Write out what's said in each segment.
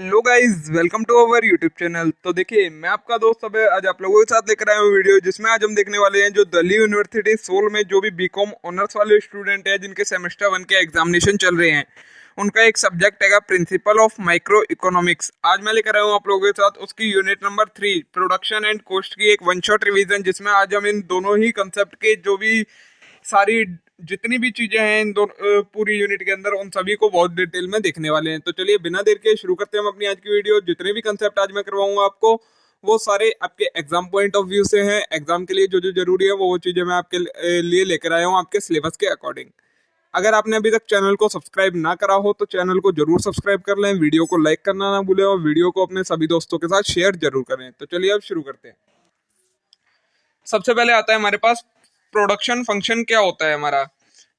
Hello guys, welcome to our YouTube channel. तो देखिए, मैं आपका दोस्त अब आज आप लोगों के साथ लेकर आया हूँ वीडियो, जिसमें आज हम देखने वाले हैं जो दिल्ली यूनिवर्सिटी सोल में जो भी बीकॉम ऑनर्स वाले स्टूडेंट हैं जिनके सेमेस्टर 1 के एग्जामिनेशन चल रहे हैं, उनका एक सब्जेक्ट है प्रिंसिपल ऑफ माइक्रो इकोनॉमिक्स। आज मैं लेकर आया हूँ आप लोगों के साथ उसकी unit number 3 production and cost की एक वन शॉट रिवीजन, जिसमें आज हम इन दोनों ही कंसेप्ट के जो भी सारी जितनी भी चीजें हैं इन दोनों पूरी यूनिट के अंदर, उन सभी को बहुत डिटेल में देखने वाले हैं। तो चलिए बिना देर के शुरू करते हैं हम अपनी आज की वीडियो। जितने भी कंसेप्ट आज मैं करवाऊंगा आपको, वो सारे आपके एग्जाम पॉइंट ऑफ व्यू से हैं। एग्जाम के लिए जो जो जरूरी है वो चीजें मैं आपके लिए लेकर आया हूँ आपके सिलेबस के अकॉर्डिंग। अगर आपने अभी तक चैनल को सब्सक्राइब ना करा हो तो चैनल को जरूर सब्सक्राइब कर लें, वीडियो को लाइक करना ना भूलें और वीडियो को अपने सभी दोस्तों के साथ शेयर जरूर करें। तो चलिए अब शुरू करते हैं। सबसे पहले आता है हमारे पास प्रोडक्शन फंक्शन क्या होता है हमारा।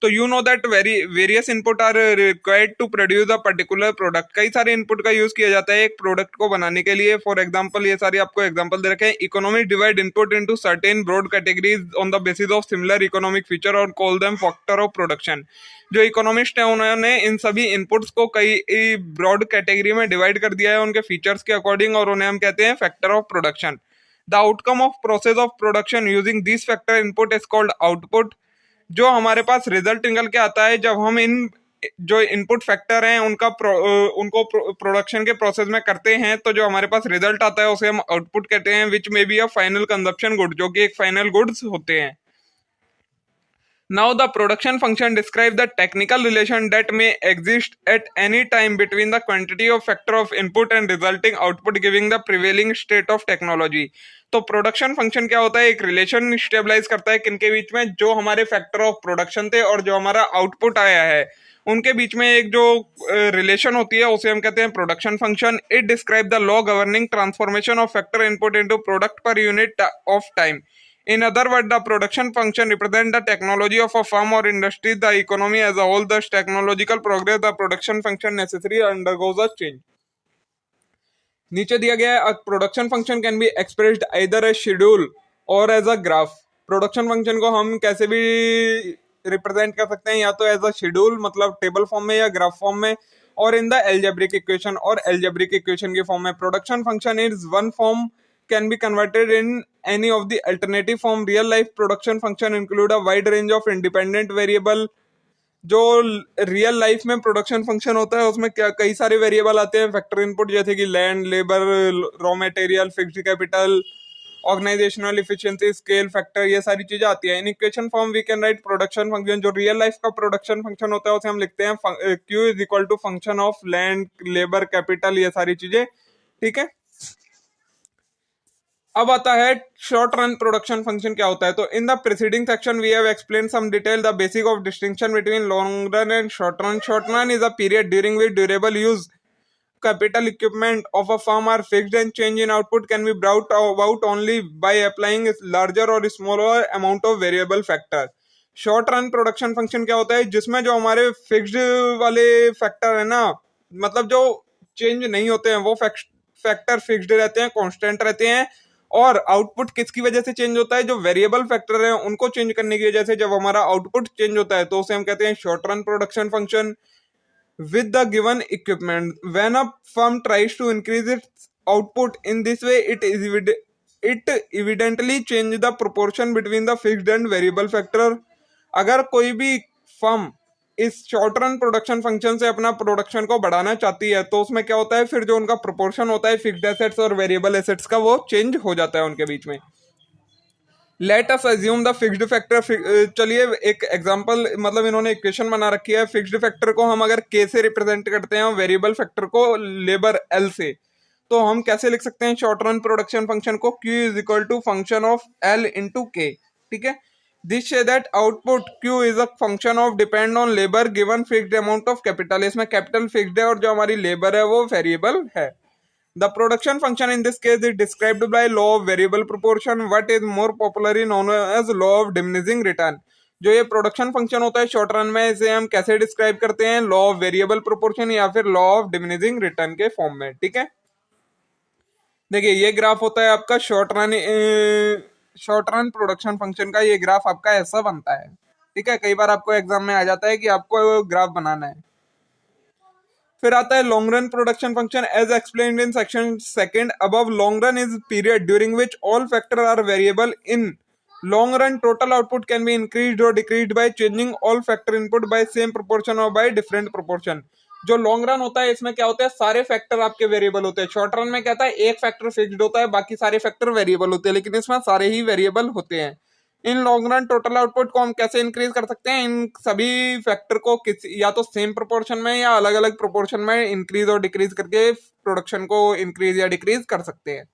तो you know that various input are required to produce a particular product. कई सारे इनपुट का यूज किया जाता है एक प्रोडक्ट को बनाने के लिए। फॉर एग्जांपल, ये सारी आपको एग्जांपल दे रखे हैं। Economic divide input into certain broad categories on the basis of similar economic feature और call them factor of production. जो इकोनॉमिस्ट है उन्होंने इन सभी इनपुट्स को कई ब्रॉड कैटेगरी में डिवाइड कर दिया है उनके फीचर्स के अकॉर्डिंग, और उन्हें हम कहते हैं factor of production. The outcome of process of production using this factor input is called output. जो हमारे पास रिजल्ट निकल के आता है जब हम इन जो इनपुट फैक्टर हैं उनको प्रोडक्शन के प्रोसेस में करते हैं, तो जो हमारे पास रिजल्ट आता है उसे हम आउटपुट कहते हैं, which may be a final consumption good, जो कि एक फाइनल गुड्स होते हैं। Now the production function describe the technical relation that may exist at any time between the quantity of factor of input and resulting output giving the prevailing state of technology। तो production function क्या होता है, एक relation stabilise करता है किनके बीच में, जो हमारे फैक्टर ऑफ प्रोडक्शन थे और जो हमारा आउटपुट आया है उनके बीच में एक जो रिलेशन होती है उसे हम कहते हैं production function. It describe the law governing transformation of factor input into product per unit of time. In other words, the production function represents the technology of a firm or industry, the economy as a whole. Thus, technological progress, the production function necessary undergoes a change। नीचे दिया गया है production function can be expressed either as schedule or as a graph. Production function को हम कैसे भी represent कर सकते हैं, या तो एज अ शेड्यूल मतलब टेबल फॉर्म में या ग्राफ फॉर्म में, और इन द एल्जेब्रिक इक्वेशन और एल्जेब्रिक इक्वेशन के फॉर्म में। Production function is one form can be converted in any of the alternative form। real life production function include a wide range of independent variable। जो real life में production function होता है उसमें क्या कई सारे वेरिएबल आते हैं फैक्टर इनपुट, जैसे कि land, labour, raw material, fixed capital, organisational efficiency, scale factor, ये सारी चीजें आती है। In equation form we can write production function. जो रियल लाइफ का प्रोडक्शन फंक्शन होता है उसे हम लिखते हैं Q is equal to function of land, labour, capital, ये सारी चीजें। ठीक है, अब आता है शॉर्ट रन प्रोडक्शन फंक्शन क्या होता है। तो in the preceding section we have explain some detail the basic of distinction between long run and short run. Short run is a period during which durable use capital equipment of a firm are fixed and change in output can be brought about only by applying a larger or smaller amount of variable factor। Short run production function क्या होता है, जिसमें जो हमारे fixed वाले factor है ना, मतलब जो चेंज नहीं होते हैं वो फैक्टर फिक्स्ड रहते हैं, कांस्टेंट रहते हैं। और आउटपुट किसकी वजह से चेंज होता है, जो वेरिएबल फैक्टर है उनको चेंज करने की वजह से जब हमारा आउटपुट चेंज होता है तो उसे हम कहते हैं short run production function. with the given equipment, when a firm tries to increase its output in this way, it evidently change the proportion between the fixed and variable factor। अगर कोई भी फर्म इस short run production function से अपना production को बढ़ाना चाहती है तो उसमें क्या होता है, फिर जो उनका प्रोपोर्शन होता है फिक्स्ड एसेट्स और वेरिएबल एसेट्स का, वो चेंज हो जाता है उनके बीच में। Let us assume the fixed factor. चलिए एक एग्जांपल, मतलब इन्होंने इक्वेशन बना रखी है। फिक्स्ड फैक्टर को हम अगर के से रिप्रेजेंट करते हैं और वेरिएबल फैक्टर को लेबर एल से, तो हम कैसे लिख सकते हैं शॉर्ट रन प्रोडक्शन फंक्शन को, Q is equal to function of L into K. ठीक है, this says that output Q is a function of depend on labour given fixed amount of capital. इसमें कैपिटल फिक्स्ड है और जो हमारी labour है वो वेरिएबल है। The production function in this case is described by law of variable proportion, what is more popularly known as law of diminishing return। जो ये प्रोडक्शन फंक्शन होता है शॉर्ट रन में, इसे हम कैसे डिस्क्राइब करते हैं, लॉ ऑफ वेरिएबल प्रोपोर्शन या फिर लॉ ऑफ डिमिनिशिंग रिटर्न के फॉर्म में। ठीक है, देखिए ये ग्राफ होता है आपका शॉर्ट रन प्रोडक्शन फंक्शन का। ये ग्राफ आपका ऐसा बनता है। ठीक है, कई बार आपको एग्जाम में आ जाता है कि आपको ग्राफ बनाना है। फिर आता है long run production function as explained in section second above. Long run is period during which all factor are variable in long run total output can be increased or decreased by changing all factor input by same proportion or by different proportion. जो long run होता है इसमें क्या होता है, सारे factor आपके variable होते हैं। शॉर्ट रन में क्या होता है, एक फैक्टर फिक्स्ड होता है, बाकी सारे फैक्टर वेरिएबल होते हैं, लेकिन इसमें सारे ही वेरिएबल होते हैं। इन लॉन्ग रन टोटल आउटपुट को हम कैसे इंक्रीज कर सकते हैं, इन सभी फैक्टर को किसी या तो सेम प्रोपोर्शन में या अलग अलग प्रोपोर्शन में इंक्रीज और डिक्रीज करके प्रोडक्शन को इंक्रीज या डिक्रीज कर सकते हैं।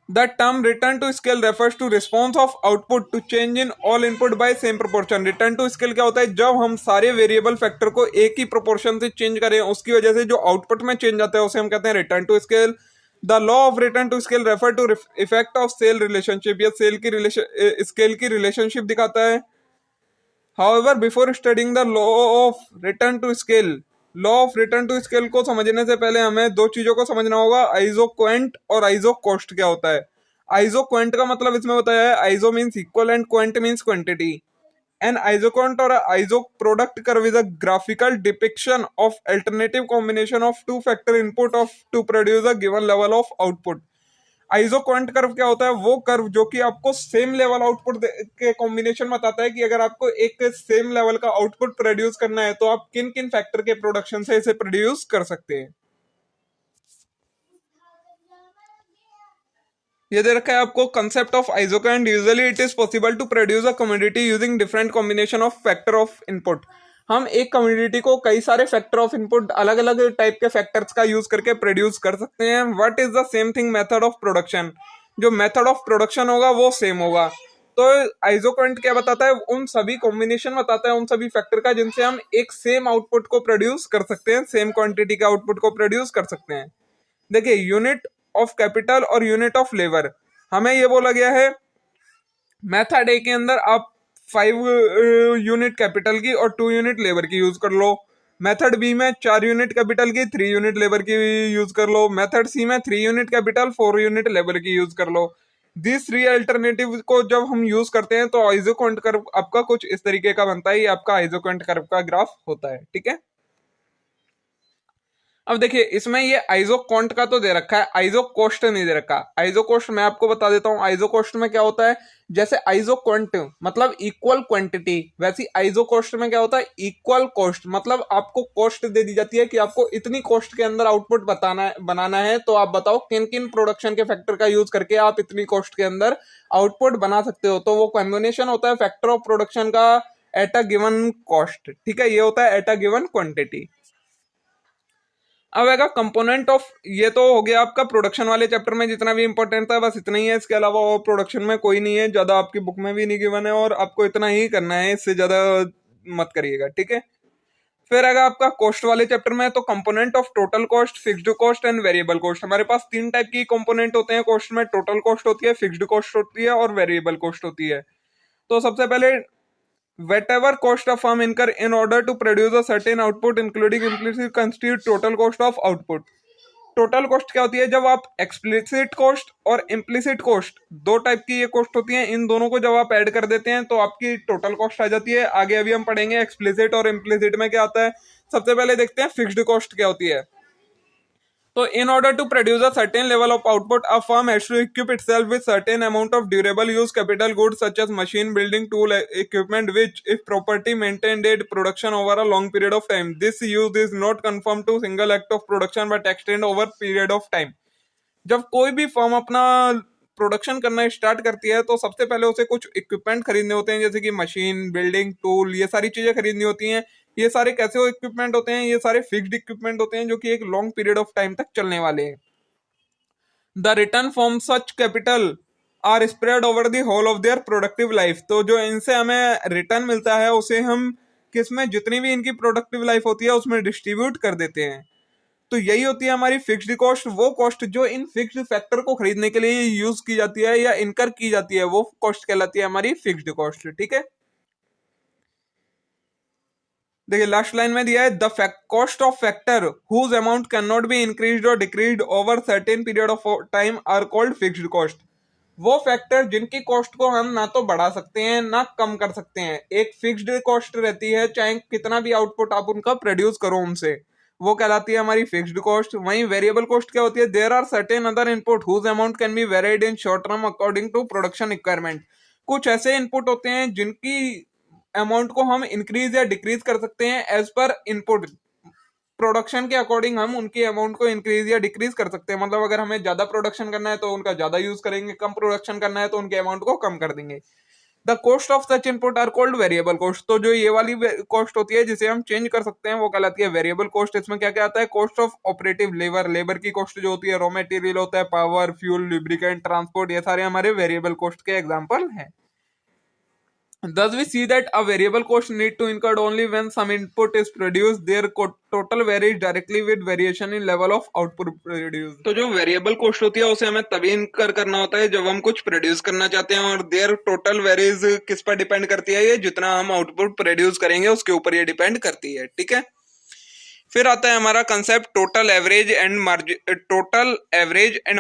The term return to scale refers to response of output to change in all input by same proportion। return to scale क्या होता है, जब हम सारे वेरिएबल फैक्टर को एक ही प्रोपोर्शन से चेंज करें, उसकी वजह से जो आउटपुट में चेंज आता है उसे हम कहते हैं return to scale. The law of return to scale refer to effect of scale relationship. यह सेल की स्केल की रिलेशनशिप दिखाता है। However, before studying the law of return to scale, law of return to scale को समझने से पहले हमें दो चीजों को समझना होगा, आइजो क्वेंट और आइजो कॉस्ट क्या होता है। आइजो क्वेंट का मतलब इसमें बताया है, iso means equal and quant means quantity. An isoquant और iso product curve is a graphical depiction of alternative combination of two factor input of to produce a given level of output. Isoquant curve क्या होता है, वो curve जो कि आपको same level output के combination बताता है कि अगर आपको एक सेम लेवल का आउटपुट प्रोड्यूस करना है तो आप किन किन फैक्टर के प्रोडक्शन से इसे प्रोड्यूस कर सकते हैं। ये दे रखा है आपको concept of isoquant. Usually it is possible to produce a commodity using different combination of factor of input. हम एक कम्युनिटी को कई सारे फैक्टर ऑफ इनपुट, अलग अलग टाइप के फैक्टर्स का यूज करके प्रोड्यूस कर सकते हैं। What is the same thing method of production, जो मेथड ऑफ प्रोडक्शन होगा वो सेम होगा। तो आइजोक्वेंट क्या बताता है, उन सभी कॉम्बिनेशन बताता है उन सभी फैक्टर का जिनसे हम एक सेम आउटपुट को प्रोड्यूस कर सकते हैं, सेम क्वांटिटी का आउटपुट को प्रोड्यूस कर सकते हैं। देखिए, यूनिट ऑफ कैपिटल और यूनिट ऑफ लेबर, हमें ये बोला गया है मेथड ए के अंदर आप 5 यूनिट कैपिटल की और 2 यूनिट लेबर की यूज कर लो। मेथड बी में 4 यूनिट कैपिटल की 3 यूनिट लेबर की यूज कर लो। मेथड सी में 3 यूनिट कैपिटल 4 यूनिट लेबर की यूज कर लो। दिस 3 अल्टरनेटिव को जब हम यूज करते हैं तो आइजोक्वेंट कर्व आपका कुछ इस तरीके का बनता है। ये आपका आइजोक्वेंट कर्व का ग्राफ होता है, ठीक है। अब देखिए, इसमें ये आइजो क्वांट का तो दे रखा है, आइजो कोस्ट नहीं दे रखा। आइजो कोस्ट मैं आपको बता देता हूँ। आइजो कोस्ट में क्या होता है, जैसे आइजो क्वांट मतलब इक्वल क्वांटिटी, वैसी आइजो कोस्ट में क्या होता है, इक्वल कॉस्ट। मतलब आपको कॉस्ट दे दी जाती है कि आपको इतनी कॉस्ट के अंदर आउटपुट बनाना है, तो आप बताओ किन किन प्रोडक्शन के फैक्टर का यूज करके आप इतनी कॉस्ट के अंदर आउटपुट बना सकते हो। तो वो कॉम्बिनेशन होता है फैक्टर ऑफ प्रोडक्शन का एट अ गिवन कॉस्ट, ठीक है। ये होता है एट अ गिवन क्वांटिटी। अब आएगा कंपोनेंट ऑफ, ये तो हो गया आपका प्रोडक्शन वाले चैप्टर में जितना भी इंपॉर्टेंट था, बस इतना ही है। इसके अलावा और प्रोडक्शन में कोई नहीं है, ज्यादा आपकी बुक में भी नहीं गिवन है और आपको इतना ही करना है, इससे ज्यादा मत करिएगा, ठीक है। फिर आएगा आपका कॉस्ट वाले चैप्टर में, तो component of total cost, fixed cost and variable cost. हमारे पास 3 टाइप की कंपोनेंट होते हैं कॉस्ट में, टोटल कॉस्ट होती है, फिक्स्ड कॉस्ट होती है और वेरिएबल कॉस्ट होती है। तो सबसे पहले whatever cost a firm incur in order to produce a certain output including implicit constitute total cost of output। Total cost क्या होती है, जब आप एक्सप्लिसिट कॉस्ट और इम्प्लिसिट कॉस्ट, दो टाइप की ये कॉस्ट होती है, इन दोनों को जब आप ऐड कर देते हैं तो आपकी टोटल कॉस्ट आ जाती है। आगे अभी हम पढ़ेंगे एक्सप्लिसिट और इम्प्लिसिट में क्या आता है। सबसे पहले देखते हैं फिक्स्ड कॉस्ट क्या होती है। So in order to produce a certain level of output, a firm has to equip itself with certain amount of durable use capital goods such as machine, building, tool, equipment, which, if properly maintained, aid production over a long period of time. This use is not confined to single act of production but extend over period of time। जब कोई भी firm अपना production करना start करती है तो सबसे पहले उसे कुछ इक्विपमेंट खरीदने होते हैं, जैसे कि मशीन, बिल्डिंग, टूल, ये सारी चीजें खरीदनी होती हैं। ये सारे कैसे इक्विपमेंट होते हैं, ये सारे फिक्स्ड इक्विपमेंट होते हैं जो कि एक लॉन्ग पीरियड ऑफ टाइम तक चलने वाले हैं। The return from such capital are spread over the whole of their productive life. तो जो इनसे हमें रिटर्न मिलता है उसे हम किसमें, जितनी भी इनकी प्रोडक्टिव लाइफ होती है उसमें डिस्ट्रीब्यूट कर देते हैं। तो यही होती है हमारी फिक्स्ड कॉस्ट। वो कॉस्ट जो इन फिक्स्ड फैक्टर को खरीदने के लिए यूज की जाती है या इनकर की जाती है, वो कॉस्ट कहलाती है हमारी फिक्स्ड कॉस्ट, ठीक है। देखिए लास्ट लाइन में दिया है, the cost of factor whose amount can not be increased or decreased over certain period of time are called fixed cost. वो फैक्टर जिनकी कॉस्ट को हम ना तो बढ़ा सकते हैं ना कम कर सकते हैं। एक फिक्स्ड कॉस्ट रहती है, चाहे कितना भी आउटपुट आप उनका प्रोड्यूस करो उनसे, वो कहलाती है हमारी फिक्स्ड कॉस्ट। वहीं वेरिएबल कॉस्ट क्या होती है? There are certain other input whose amount can be varied in short term according to production requirement. कुछ ऐसे इनपुट होते हैं जिनकी अमाउंट को हम इंक्रीज या डिक्रीज कर सकते हैं एज पर इनपुट। प्रोडक्शन के अकॉर्डिंग हम उनकी अमाउंट को इंक्रीज या डिक्रीज कर सकते हैं। मतलब अगर हमें ज्यादा प्रोडक्शन करना है तो उनका ज्यादा यूज करेंगे, कम प्रोडक्शन करना है तो उनके अमाउंट को कम कर देंगे। The cost of such input are called variable cost. तो जो ये वाली कॉस्ट होती है जिसे हम चेंज कर सकते हैं वो कहलाती है वेरिएबल कॉस्ट। इसमें क्या क्या आता है? Cost of operative labour, labour की कॉस्ट जो होती है, रॉ मटेरियल होता है, पावर, फ्यूल, लुब्रिकेंट, ट्रांसपोर्ट, ये सारे हमारे वेरिएबल कॉस्ट के एग्जाम्पल हैं। Thus, we see that a variable cost need to incurred only when some input is produced. Their total varies directly with variation in level of output produced. तो जो variable cost होती है उसे हमें तभी इनकर करना होता है जब हम कुछ प्रोड्यूस करना चाहते हैं, और देयर टोटल वेरीज किस पर डिपेंड करती है? ये जितना हम आउटपुट प्रोड्यूस करेंगे उसके ऊपर ये डिपेंड करती है। ठीक है, फिर आता है हमारा concept total average and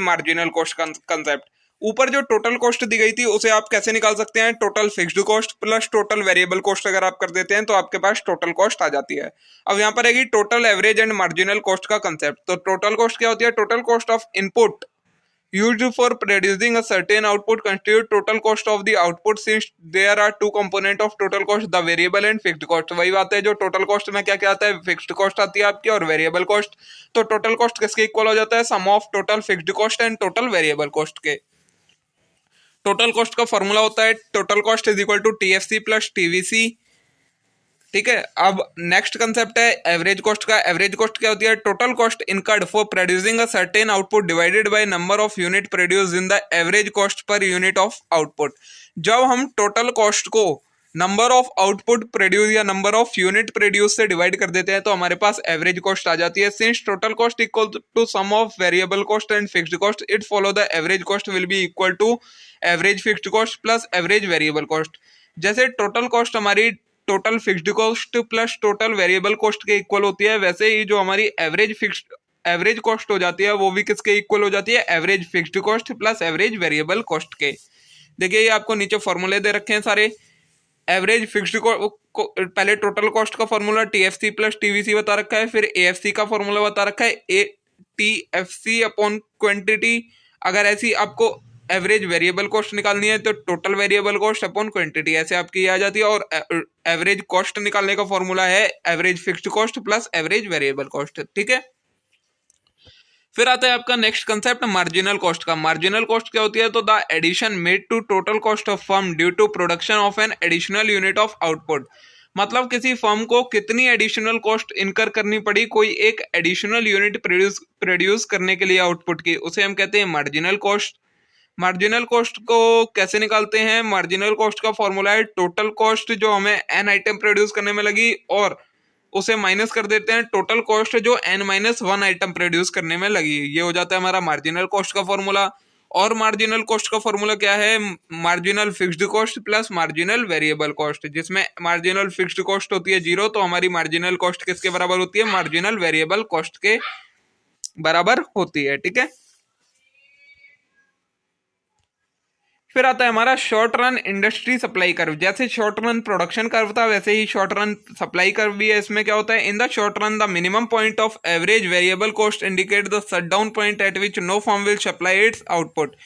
marginal cost concept. ऊपर जो टोटल कॉस्ट दी गई थी उसे आप कैसे निकाल सकते हैं? Total fixed cost plus total variable cost अगर आप कर देते हैं तो आपके पास टोटल कॉस्ट आ जाती है। अब यहाँ पर है total average and marginal cost का कंसेप्ट। तो टोटल कॉस्ट क्या होती है? Total cost of input used for producing a certain output constitute total cost of the output, since there are two component of total cost, the variable and fixed cost। वही बात है, जो total cost में क्या क्या आता है? Fixed cost आती है आपकी और वेरिएबल कॉस्ट। तो टोटल कॉस्ट किसके इक्वल हो जाता है? Sum of total fixed cost and total variable cost के। टोटल कॉस्ट का फॉर्मूला होता है total cost is equal to TFC plus TVC. ठीक है, अब नेक्स्ट कंसेप्ट है एवरेज कॉस्ट का। एवरेज कॉस्ट क्या होती है? Total cost incurred for producing a certain output divided by number of unit produce in the average cost per unit of output. जब हम टोटल कॉस्ट को नंबर ऑफ आउटपुट प्रोड्यूस या number of unit produce से divide कर देते हैं तो हमारे पास एवरेज कॉस्ट आ जाती है। Since total cost equal to sum of variable cost and fixed cost, it follow the average cost will be equal to average fixed cost plus average variable cost. जैसे total cost हमारी total fixed cost plus total variable cost के इक्वल होती है, वैसे ही जो हमारी average cost हो जाती है वो भी किसके इक्वल हो जाती है? Average fixed cost plus average variable cost के। देखिए ये आपको नीचे फॉर्मूले दे रखे हैं सारे। एवरेज फिक्स्ड पहले टोटल कॉस्ट का फॉर्मूला टीएफसी प्लस टीवीसी बता रखा है, फिर एएफसी का फॉर्मूला बता रखा है ए टीएफसी अपॉन क्वांटिटी। अगर ऐसी आपको एवरेज वेरिएबल कॉस्ट निकालनी है तो total variable cost upon quantity ऐसे आपकी आ जाती है। और एवरेज कॉस्ट निकालने का फॉर्मूला है average fixed cost plus average variable cost. ठीक है, फिर आता है आपका नेक्स्ट कंसेप्ट मार्जिनल कॉस्ट का। मार्जिनल कॉस्ट क्या होती है? तो the addition made to total cost of firm due to production of an additional unit of output. मतलब किसी फर्म को कितनी एडिशनल कॉस्ट इनकर करनी पड़ी कोई एक एडिशनल यूनिट प्रोड्यूस करने के लिए आउटपुट की, उसे हम कहते हैं मार्जिनल कॉस्ट। मार्जिनल कॉस्ट को कैसे निकालते हैं? मार्जिनल कॉस्ट का फॉर्मूला है टोटल कॉस्ट जो हमें एन आइटम प्रोड्यूस करने में लगी और उसे माइनस कर देते हैं टोटल कॉस्ट जो n-1 आइटम प्रोड्यूस करने में लगी। ये हो जाता है हमारा मार्जिनल कॉस्ट का फॉर्मूला। और मार्जिनल कॉस्ट का फॉर्मूला क्या है? Marginal fixed cost plus marginal variable cost, जिसमें मार्जिनल फिक्स्ड कॉस्ट होती है 0 तो हमारी मार्जिनल कॉस्ट किसके बराबर होती है? मार्जिनल वेरिएबल कॉस्ट के बराबर होती है। ठीक है, फिर आता है हमारा short run industry supply curve. जैसे शॉर्ट रन प्रोडक्शन कर्व था वैसे ही शॉर्ट रन सप्लाई कर्व भी है। इसमें क्या होता है? In the short run the minimum point of average variable cost indicate the shutdown point at which no firm will supply its output.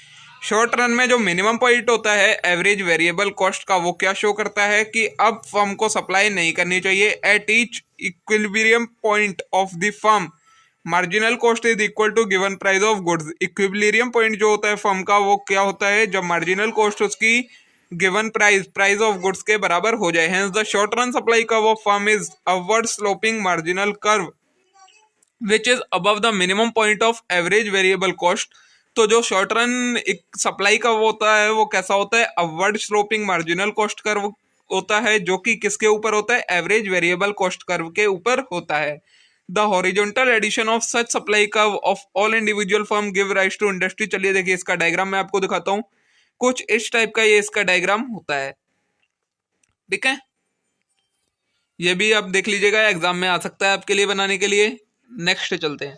Short run में जो मिनिमम पॉइंट होता है एवरेज वेरिएबल कॉस्ट का वो क्या शो करता है कि अब फर्म को सप्लाई नहीं करनी चाहिए। At each equilibrium point of the firm marginal cost is equal to given price of goods. Equilibrium point जो होता है फर्म का वो क्या होता है? जब मार्जिनल कॉस्ट उसकी गिवन प्राइस ऑफ गुड्स के बराबर हो जाए। Hence the short run supply curve of firm is upward sloping marginal curve which is above the minimum point of average variable cost. तो जो शॉर्ट रन सप्लाई कर्व होता है वो कैसा होता है? Upward sloping marginal cost curve होता है, जो कि किसके ऊपर होता है? एवरेज वेरिएबल कॉस्ट कर्व के ऊपर होता है। The horizontal addition of such supply curve of all individual firm give rise to industry। चलिए देखिए इसका डायग्राम मैं आपको दिखाता हूँ। कुछ इस टाइप का ये इसका डायग्राम होता है। ठीक है, ये भी आप देख लीजिएगा, एग्जाम में आ सकता है आपके लिए बनाने के लिए। नेक्स्ट चलते हैं।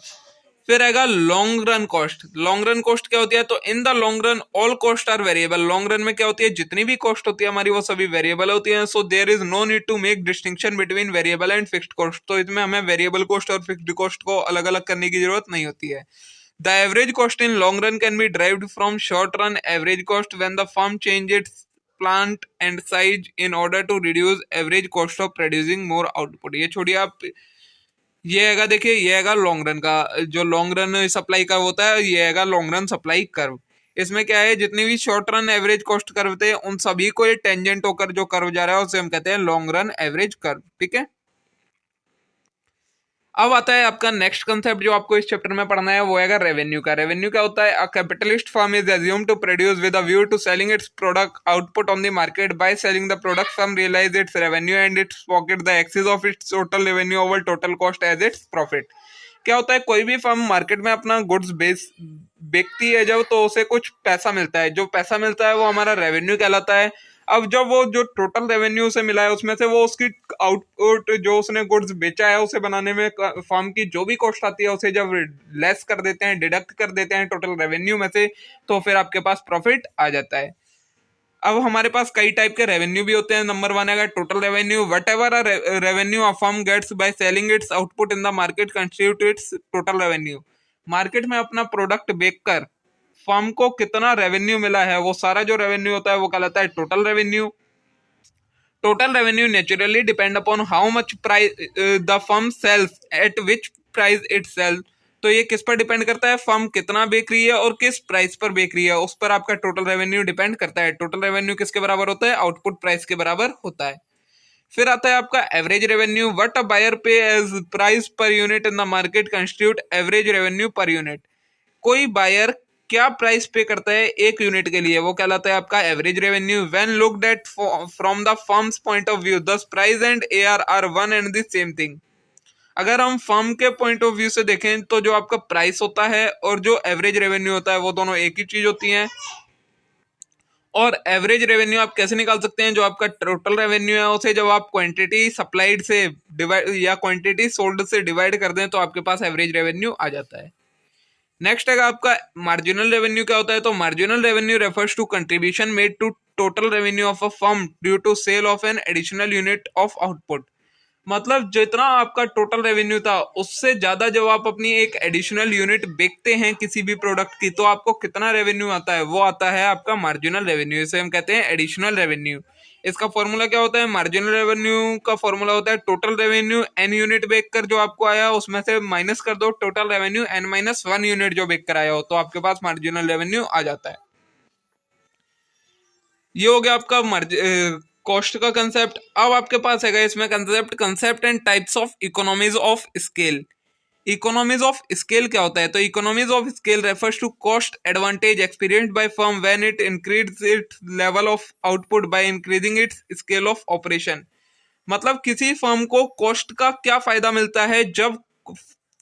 फिर आएगा long run cost. Long run cost क्या होती है, तो in the long run all cost are variable. Long run में क्या होती है, जितनी भी कॉस्ट होती है हमारी वो सभी वेरिएबल होती है। So there is no need to make distinction between variable and fixed cost. तो इसमें हमें वेरिएबल कॉस्ट और फिक्स्ड कॉस्ट को अलग अलग करने की जरूरत नहीं होती है। The average cost in long run can be derived from short run average cost when the firm change its plant and size in order to reduce average cost of producing more output. ये छोड़िए आप, ये हैगा, देखिए ये हैगा long run का, जो लॉन्ग रन सप्लाई कर्व होता है, ये हैगा लॉन्ग रन सप्लाई कर्व। इसमें क्या है, जितनी भी short run average cost curve थे उन सभी को ये टेंजेंट होकर जो कर्व जा रहा है उसे हम कहते हैं लॉन्ग रन एवरेज कर्व। ठीक है, अब आता है आपका नेक्स्ट कंसेप्ट जो आपको इस चैप्टर में पढ़ना है, वो है रेवेन्यू का। रेवेन्यू क्या होता है, a capitalist firm is assume to produce with a view to selling its product output on the market. By selling the product firm realise its revenue and its pocket the excess of its total revenue over total cost as its profit. क्या होता है, कोई भी firm market में अपना goods बेचती है जब, तो उसे कुछ पैसा मिलता है। जो पैसा मिलता है वो हमारा रेवेन्यू कहलाता है। अब जब वो जो टोटल रेवेन्यू से मिला है उसमें से वो उसकी आउटपुट जो उसने गुड्स बेचा है उसे बनाने में फर्म की जो भी कॉस्ट आती है उसे जब लेस कर देते हैं, डिडक्ट कर देते हैं टोटल रेवेन्यू में से, तो फिर आपके पास प्रॉफिट आ जाता है। अब हमारे पास कई टाइप के रेवेन्यू भी होते हैं। नंबर वन है total revenue. Whatever revenue a firm gets by selling its output in the market constitute its total revenue. Market में अपना प्रोडक्ट बेचकर फर्म को कितना रेवेन्यू मिला है, वो सारा जो रेवेन्यू होता है वो कहलाता है total revenue. Total revenue naturally depend upon how much price the firm sells at which price it sell. तो ये किस पर डिपेंड करता है, फर्म कितना बेच रही है और किस प्राइस पर बेच रही है, उस पर आपका टोटल रेवेन्यू डिपेंड करता है। टोटल रेवेन्यू किसके बराबर होता है, आउटपुट प्राइस के बराबर होता है। फिर आता है आपका average revenue. What a buyer pay as price per unit in the market constitute average revenue per unit. कोई बायर क्या प्राइस पे करता है एक यूनिट के लिए, वो कहलाता है आपका average revenue. When looked at from the firm's point of view thus price and AR are one and the same thing. अगर हम फर्म के पॉइंट ऑफ व्यू से देखें तो जो आपका प्राइस होता है और जो एवरेज रेवेन्यू होता है वो दोनों एक ही चीज होती हैं। और एवरेज रेवेन्यू आप कैसे निकाल सकते हैं, जो आपका टोटल रेवेन्यू है उसे जब आप क्वांटिटी सप्लाइड से डिवाइड या क्वांटिटी सोल्ड से डिवाइड कर दें तो आपके पास एवरेज रेवेन्यू आ जाता है। नेक्स्ट है आपका मार्जिनल रेवेन्यू। क्या होता है, तो marginal revenue refers to contribution made to total revenue of a firm due to sale of an additional unit of output. मतलब जितना आपका टोटल रेवेन्यू था उससे ज्यादा जब आप अपनी एक एडिशनल यूनिट बेचते हैं किसी भी प्रोडक्ट की, तो आपको कितना रेवेन्यू आता है, वो आता है आपका मार्जिनल रेवेन्यू। इसे हम कहते हैं एडिशनल रेवेन्यू। इसका फॉर्मूला क्या होता है, मार्जिनल रेवेन्यू का फॉर्मूला होता है टोटल रेवेन्यू एन यूनिट बेचकर जो आपको आया उसमें से माइनस कर दो total revenue n minus one unit जो बेचकर आया हो, तो आपके पास मार्जिनल रेवेन्यू आ जाता है। ये हो गया आपका कॉस्ट का कंसेप्ट। अब आपके पास है इसमें concept and types of economies of scale. Economies of scale क्या होता है, तो economies of scale refers to cost advantage experienced by firm when it increase its level of output by increasing its scale of operation. मतलब किसी firm को cost का क्या फायदा मिलता है जब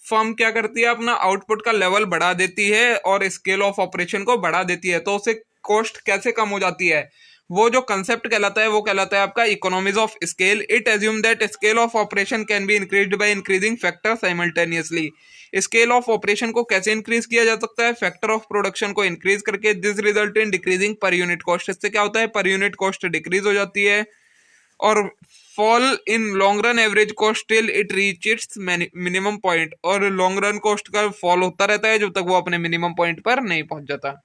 फर्म क्या करती है, अपना आउटपुट का लेवल बढ़ा देती है और स्केल ऑफ ऑपरेशन को बढ़ा देती है, तो उसे कॉस्ट कैसे कम हो जाती है, वो जो कंसेप्ट कहलाता है वो कहलाता है आपका economies of scale. It assume that scale of operation can be increased by increasing factor simultaneously. Scale of operation को कैसे इंक्रीज किया जा सकता है, फैक्टर ऑफ प्रोडक्शन को इंक्रीज करके। This result in decreasing per unit cost. इससे क्या होता है, पर यूनिट कॉस्ट डिक्रीज हो जाती है और fall in long run average cost till it reach its minimum point. और लॉन्ग रन कॉस्ट का फॉल होता रहता है जब तक वो अपने मिनिमम पॉइंट पर नहीं पहुंच जाता।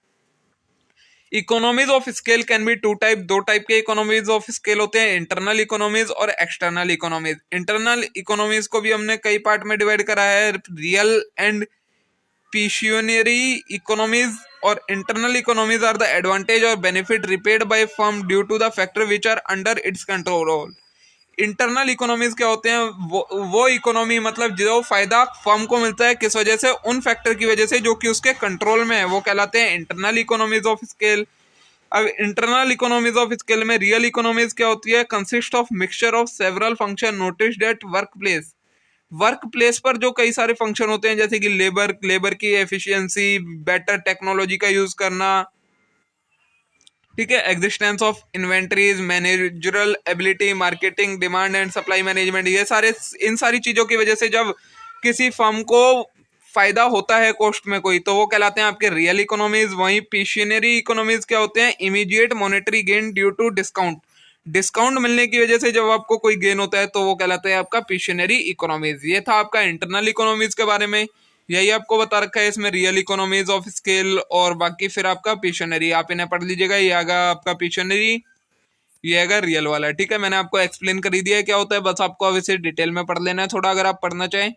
Economies of scale can be two type. दो टाइप के इकोनॉमीज ऑफ स्केल होते हैं, इंटरनल इकोनॉमीज और एक्सटर्नल इकोनॉमीज। इंटरनल इकोनॉमीज को भी हमने कई पार्ट में डिवाइड करा है, रियल एंड पिशियोनरी इकोनॉमीज। और internal economies are the advantage और benefit reaped by firm due to the factor which are under its control. Internal economies क्या होते हैं, वो इकोनॉमी मतलब जो फायदा फर्म को मिलता है किस वजह से, उन फैक्टर की वजह से जो कि उसके कंट्रोल में है, वो कहलाते हैं इंटरनल इकोनॉमीज ऑफ स्केल। अब इंटरनल इकोनॉमीज ऑफ स्केल में रियल इकोनॉमीज क्या होती है, consist of mixture of several function noticed at work place. Work place पर जो कई सारे फंक्शन होते हैं जैसे कि लेबर की एफिशिएंसी, बेटर टेक्नोलॉजी का यूज करना, ठीक है, existence of inventories, managerial ability, marketing, demand and supply management, ये सारे इन सारी चीजों की वजह से जब किसी फर्म को फायदा होता है कॉस्ट में कोई, तो वो कहलाते हैं आपके रियल इकोनॉमीज। वहीं पिशनरी इकोनॉमीज क्या होते हैं, immediate monetary gain due to discount, discount मिलने की वजह से जब आपको कोई गेन होता है तो वो कहलाता है आपका पिशनरी इकोनॉमीज। ये था आपका इंटरनल इकोनॉमीज के बारे में, यही आपको बता रखा है इसमें, रियल इकोनॉमीज ऑफ स्केल और बाकी फिर आपका पिशनरी, आप इन्हें पढ़ लीजिएगा। ये आगा आपका पिशनरी, ये आगा रियल वाला, ठीक है। मैंने आपको एक्सप्लेन कर ही दिया है क्या होता है, बस आपको अब इसे डिटेल में पढ़ लेना है थोड़ा अगर आप पढ़ना चाहें।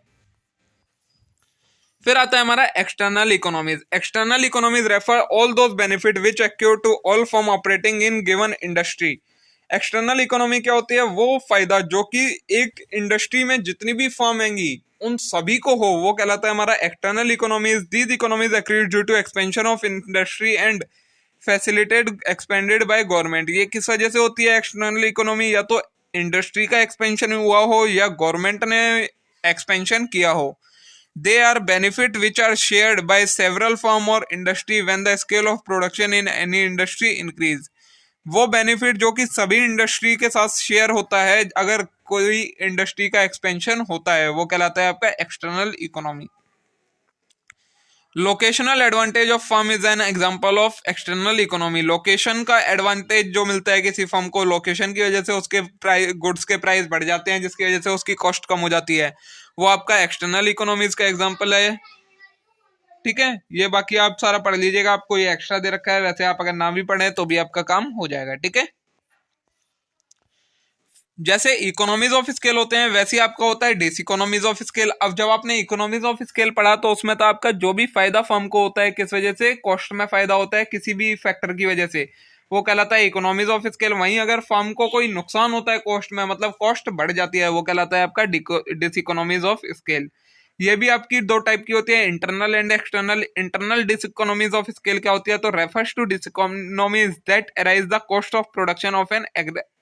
फिर आता है हमारा external economies. External economies refer all those benefit which accrue to all firm operating in given industry. External economy क्या होती है, वो फायदा जो कि एक इंडस्ट्री में जितनी भी फर्म आएंगी उन सभी को हो, वो कहलाता है हमारा external economies. These economies accrued due to expansion of industry and facilitated expended by government. ये किस वजह से होती है एक्सटर्नल इकोनॉमी, या तो इंडस्ट्री का एक्सपेंशन हुआ हो या गवर्नमेंट ने एक्सपेंशन किया हो। They are benefit which are shared by several firm or industry when the scale of production in any industry increase। वो बेनिफिट जो कि सभी इंडस्ट्री के साथ शेयर होता है अगर कोई इंडस्ट्री का एक्सपेंशन होता है, वो कहलाता है आपका external economy. Locational advantage of firm is an example of external economy. Location का एडवांटेज जो मिलता है किसी फर्म को, लोकेशन की वजह से उसके प्राइस, गुड्स के प्राइस बढ़ जाते हैं जिसकी वजह से उसकी कॉस्ट कम हो जाती है, वो आपका एक्सटर्नल इकोनॉमीज का एग्जांपल है, ठीक है। ये बाकी आप सारा पढ़ लीजिएगा, आपको ये एक्स्ट्रा दे रखा है, वैसे आप अगर ना भी पढ़े तो भी आपका काम हो जाएगा, ठीक है। जैसे इकोनॉमीज ऑफ स्केल होते हैं वैसे आपका होता है डिस इकोनॉमीज ऑफ स्केल। अब जब आपने इकोनॉमीज ऑफ स्केल पढ़ा तो उसमें तो आपका जो भी फायदा फर्म को होता है किस वजह से, कॉस्ट में फायदा होता है किसी भी फैक्टर की वजह से, वो कहलाता है इकोनॉमीज ऑफ स्केल। वहीं अगर फर्म को कोई नुकसान होता है कॉस्ट में, मतलब कॉस्ट बढ़ जाती है, वो कहलाता है आपका डिस इकोनॉमीज ऑफ स्केल। ये भी आपकी दो टाइप की होती है, internal and external. Internal diseconomies of scale क्या होती है, तो refers to diseconomies that arise the cost of production of an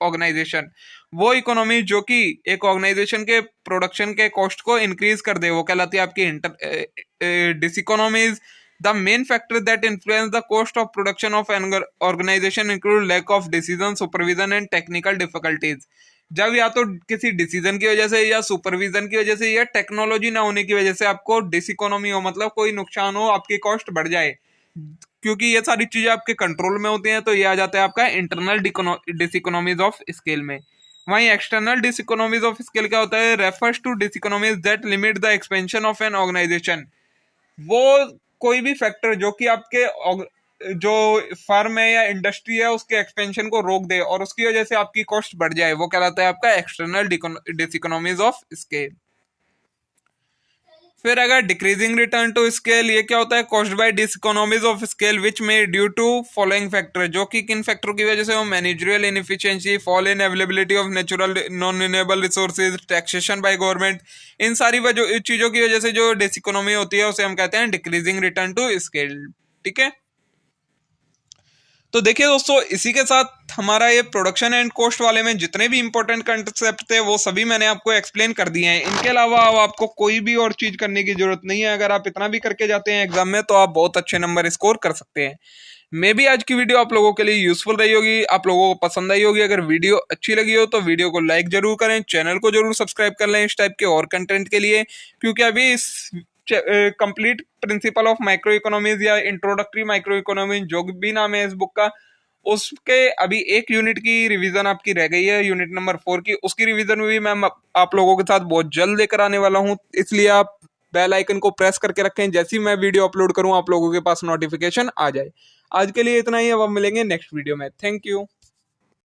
organization. वो इकोनॉमी जो कि एक ऑर्गेनाइजेशन के प्रोडक्शन के कॉस्ट को इंक्रीज कर दे, वो कहलाती है आपकी डिसइकोनॉमीज। The main factor that influence the cost of production of an organization include lack of decision, supervision and technical difficulties। जब या तो किसी डिसीजन की वजह से या सुपरविजन की वजह से या टेक्नोलॉजी ना होने की वजह से आपको डिसइकोनॉमी हो, मतलब कोई नुकसान हो, आपकी कॉस्ट बढ़ जाए, क्योंकि ये सारी चीजें आपके कंट्रोल में होती हैं, तो ये आ जाता है आपका इंटरनल डिसइकोनॉमीज ऑफ स्केल में। वहीं एक्सटर्नल डिसइकोनॉमीज ऑफ स्केल क्या होता है, refers to diseconomies that limit the expansion of an organization. वो कोई भी फैक्टर जो कि आपके जो फर्म है या इंडस्ट्री है उसके एक्सपेंशन को रोक दे और उसकी वजह से आपकी कॉस्ट बढ़ जाए, वो कहलाता है आपका एक्सटर्नल डिसइकोनॉमीज ऑफ स्केल। फिर अगर डिक्रीजिंग रिटर्न टू स्केल, ये क्या होता है, cost by diseconomies of scale which may due to following factor, जो कि किन फैक्टरों की वजह से हो, managerial inefficiency, fall in availability of natural non renewable resources, taxation by government. इन सारी चीजों की वजह से जो डिसइकोनॉमी होती है उसे हम कहते हैं डिक्रीजिंग रिटर्न टू स्केल, ठीक है। तो देखिए दोस्तों, इसी के साथ हमारा ये प्रोडक्शन एंड कॉस्ट वाले में जितने भी इंपॉर्टेंट कंसेप्ट थे वो सभी मैंने आपको एक्सप्लेन कर दिए हैं। इनके अलावा अब आपको कोई भी और चीज करने की जरूरत नहीं है। अगर आप इतना भी करके जाते हैं एग्जाम में तो आप बहुत अच्छे नंबर स्कोर कर सकते हैं। मे भी आज की वीडियो आप लोगों के लिए यूजफुल रही होगी, आप लोगों को पसंद आई होगी। अगर वीडियो अच्छी लगी हो तो वीडियो को लाइक जरूर करें, चैनल को जरूर सब्सक्राइब कर लें इस टाइप के और कंटेंट के लिए, क्योंकि अभी इस complete principle of micro economies या इंट्रोडक्टरी माइक्रो इकोनॉमी जो भी नाम है इस बुक का, उसके अभी एक यूनिट की रिवीजन आपकी रह गई है, यूनिट नंबर 4 की। उसकी रिवीजन भी मैं आप लोगों के साथ बहुत जल्द लेकर आने वाला हूं, इसलिए आप बेल आइकन को प्रेस करके रखें, जैसे ही मैं वीडियो अपलोड करूं आप लोगों के पास नोटिफिकेशन आ जाए। आज के लिए इतना ही, अब हम मिलेंगे नेक्स्ट वीडियो में। Thank you.